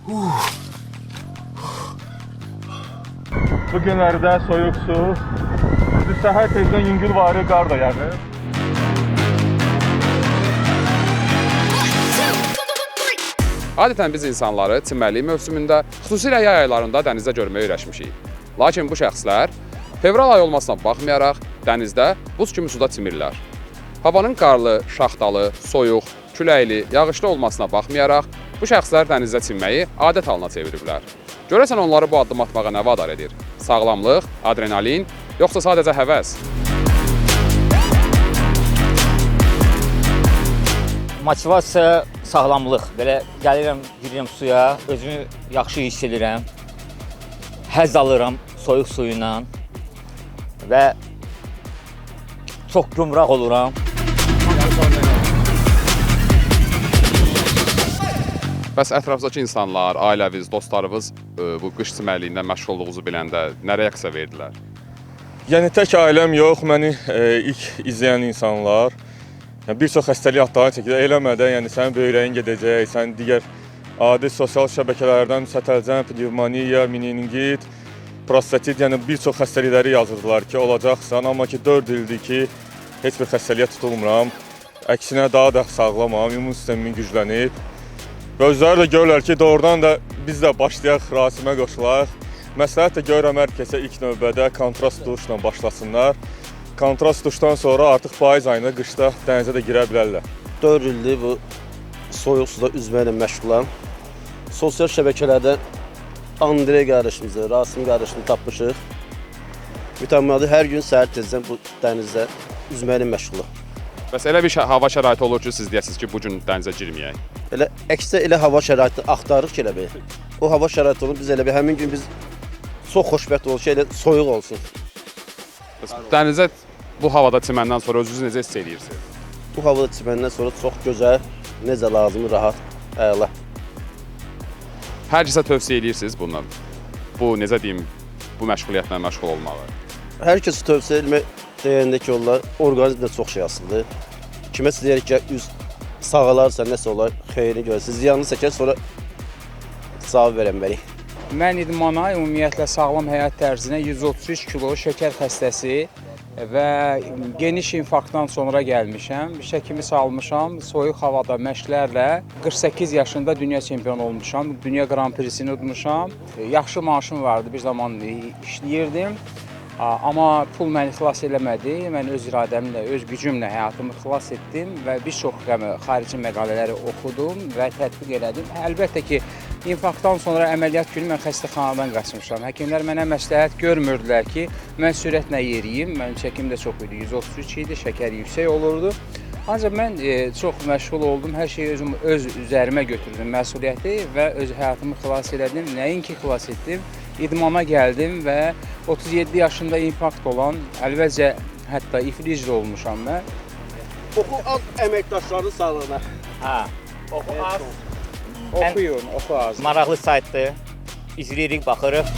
Bu günlərdə soyuq su, səhər tezdən yüngül varı qar da yağır. Adətən biz insanları çimərlik mövsümündə, xüsusilə yay aylarında dənizdə görməyə öyrəşmişik. Lakin bu şəxslər fevral ayı olmasına baxmayaraq dənizdə buz kimi suda çimirlər. Havanın qarlı, şaxtalı, soyuq, küləkli, yağışlı olmasına baxmayaraq bu şəxslər dənizdə çimməyi adət halına çeviriblər. Görəsən onları bu addım atmağa nə vadar edir? Sağlamlıq, adrenalin, yoxsa sadəcə həvəs? Motivasiya, sağlamlıq. Belə gəlirəm, girirəm suya, özümü yaxşı hiss edirəm. Həzz alıram soyuq suyuyla və çox gümrah oluram. Bəs ətrafdakı insanlar, ailəviz, dostlarınız bu qış çimərliyində məşğul olduğunuzu biləndə nə reaksiya verdilər? Yəni tək ailəm yox, məni ilk izləyən insanlar bir çox xəstəlik adları çəkir. Eləmədən, yəni sənin böyrəyin gedəcək, sən digər adi sosial şəbəkələrdən sətəlcəm, pnevmoniya, meningit, prostatit, yəni bir çox xəstəlikləri yazırdılar ki, olacaqsan, amma ki 4 ildir ki, heç bir xəstəliyə tutulmuram. Əksinə daha da sağlamam, immun sistemimin güclənib. Və özləri də görürlər ki, doğrudan da biz də başlayaq rasimə qoşulaq. Məsləhət də görürəm hər kəsə ilk növbədə kontrast duşla başlasınlar. Kontrast duşdan sonra artıq payız ayında qışda dənizə də girə bilərlər. 4 ildir bu soyuq suda üzməklə məşğulam. Sosial şəbəkələrdə Andrey qardaşımızı, Rasim qardaşını tapmışıq. Mütəmmədi hər gün səhər tezdən bu dənizdə üzməklə məşğulam. Bəs elə bir hava şəraiti olur ki, siz deyəsiniz ki, bu gün dənizə girməyək. Elə əksinə elə hava şəraiti axtarırıq ki, elə bir. O hava şəraiti olur, biz elə bir həmin gün biz çox xoşbəxt oluruz ki, elə soyuq olsun. Bəs dənizə bu havada çiməndən sonra özünüzü necə hiss edirsiniz? Bu havada çiməndən sonra çox gözəl, necə lazım, rahat, əla. Hər kəsə tövsiyə edirsiniz bundan. Bu necə deyim, bu məşğuliyyətlə məşğul olmağı. Hər kəsi tövsiyə etmək deyəndə ki, onlar orqanizmdə çox şey asılıdır. Kiməsə deyərik ki, üz sağalarsa, nəsə olar, xeyrini görəsiniz. Ziyanını çəkər, sonra cavab verəməliyik. Mən idmana, ümumiyyətlə sağlam həyat tərzinə 133 kilo şəkər xəstəsi və geniş infarktdan sonra gəlmişəm. Şəkimi salmışam, soyuq havada məşqlərlə 48 yaşında dünya çempionu olmuşam. Dünya Grand Prix'sini udmuşam. Yaxşı maaşım vardı, bir zaman işləyirdim. Amma pul məni xilas eləmədi. Mən öz iradəmlə, öz gücümlə həyatımı xilas etdim və bir çox xarici məqalələri oxudum və tətbiq elədim. Əlbəttə ki, infarktdan sonra əməliyyat günü mən xəstəxanadan qaçmışam. Həkimlər mənə məsləhət görmürdülər ki, mən sürətlə yeriyim. Mənim çəkim də çox idi, 133 idi, şəkər yüksək olurdu. Ancaq mən çox məşğul oldum, hər şeyi öz üzərimə götürdüm məsuliyyəti və öz həyatımı xilas elədim. Nəinki xilas etdim, idmana gəldim və 37 yaşında infarkt olan, əlbəttə hətta iflic də olmuşam mən. Oxu az əməkdaşların sağlığına. Hə, oxu az. Oxuyun, oxu az. Maraqlı saytdır. İzləyirik, baxırıq.